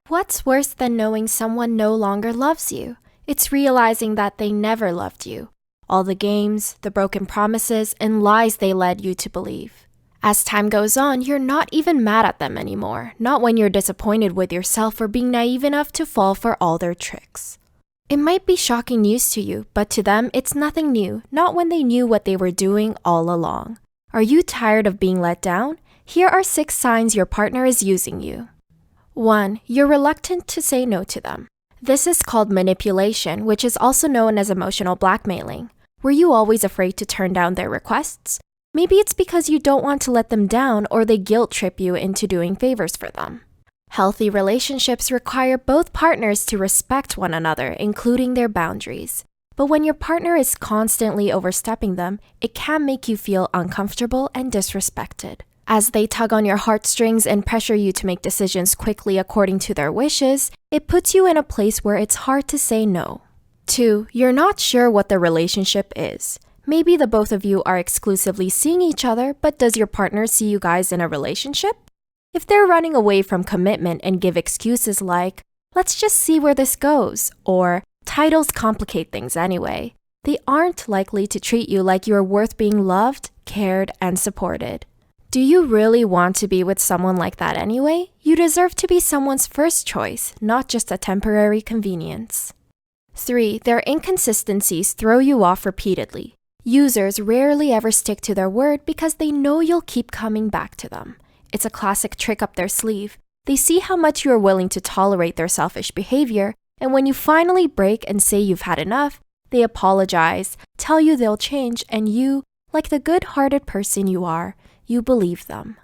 What's worse than knowing someone no longer loves you? It's realizing that they never loved you. All the games, the broken promises, and lies they led you to believe. As time goes on, you're not even mad at them anymore, not when you're disappointed with yourself for being naive enough to fall for all their tricks. It might be shocking news to you, but to them, it's nothing new, not when they knew what they were doing all along. Are you tired of being let down? Here are 6 signs your partner is using you. 1. You're reluctant to say no to them. This is called manipulation, which is also known as emotional blackmailing. Were you always afraid to turn down their requests? Maybe it's because you don't want to let them down or they guilt trip you into doing favors for them. Healthy relationships require both partners to respect one another, including their boundaries. But when your partner is constantly overstepping them, it can make you feel uncomfortable and disrespected. As they tug on your heartstrings and pressure you to make decisions quickly according to their wishes, it puts you in a place where it's hard to say no. 2. You're not sure what the relationship is. Maybe the both of you are exclusively seeing each other, but does your partner see you guys in a relationship? If they're running away from commitment and give excuses like, "Let's just see where this goes," or "Titles complicate things anyway," they aren't likely to treat you like you're worth being loved, cared, and supported. Do you really want to be with someone like that anyway? You deserve to be someone's first choice, not just a temporary convenience. 3. Their inconsistencies throw you off repeatedly. Users rarely ever stick to their word because they know you'll keep coming back to them. It's a classic trick up their sleeve. They see how much you are willing to tolerate their selfish behavior, and when you finally break and say you've had enough, they apologize, tell you they'll change, and you, like the good-hearted person you are, you believe them.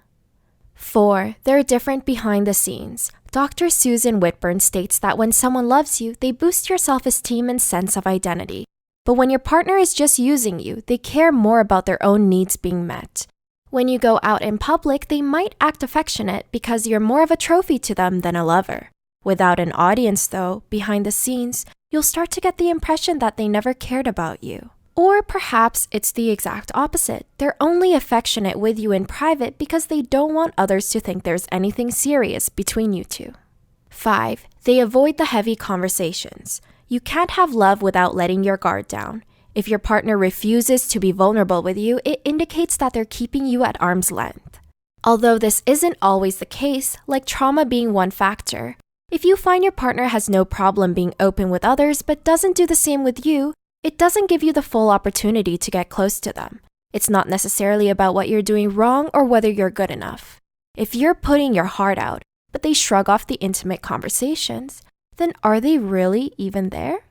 4. They're different behind the scenes. Dr. Susan Whitburn states that when someone loves you, they boost your self-esteem and sense of identity. But when your partner is just using you, they care more about their own needs being met. When you go out in public, they might act affectionate because you're more of a trophy to them than a lover. Without an audience, though, behind the scenes, you'll start to get the impression that they never cared about you. Or perhaps it's the exact opposite. They're only affectionate with you in private because they don't want others to think there's anything serious between you two. 5. They avoid the heavy conversations. You can't have love without letting your guard down. If your partner refuses to be vulnerable with you, it indicates that they're keeping you at arm's length. Although this isn't always the case, like trauma being one factor, if you find your partner has no problem being open with others but doesn't do the same with you, it doesn't give you the full opportunity to get close to them. It's not necessarily about what you're doing wrong or whether you're good enough. If you're putting your heart out, but they shrug off the intimate conversations, then are they really even there?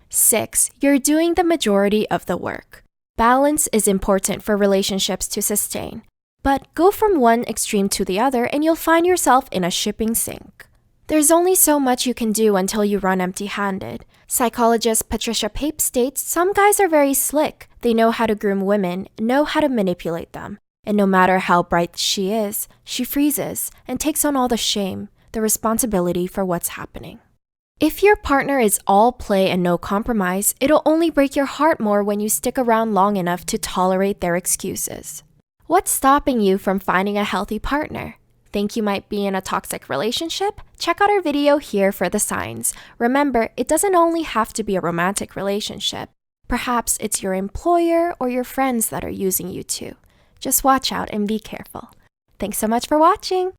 6. You're doing the majority of the work. Balance is important for relationships to sustain, but go from one extreme to the other and you'll find yourself in a shipping sink. There's only so much you can do until you run empty-handed. Psychologist Patricia Pape states some guys are very slick. They know how to groom women, know how to manipulate them. And no matter how bright she is, she freezes and takes on all the shame, the responsibility for what's happening. If your partner is all play and no compromise, it'll only break your heart more when you stick around long enough to tolerate their excuses. What's stopping you from finding a healthy partner? Think you might be in a toxic relationship? Check out our video here for the signs. Remember, it doesn't only have to be a romantic relationship. Perhaps it's your employer or your friends that are using you too. Just watch out and be careful. Thanks so much for watching!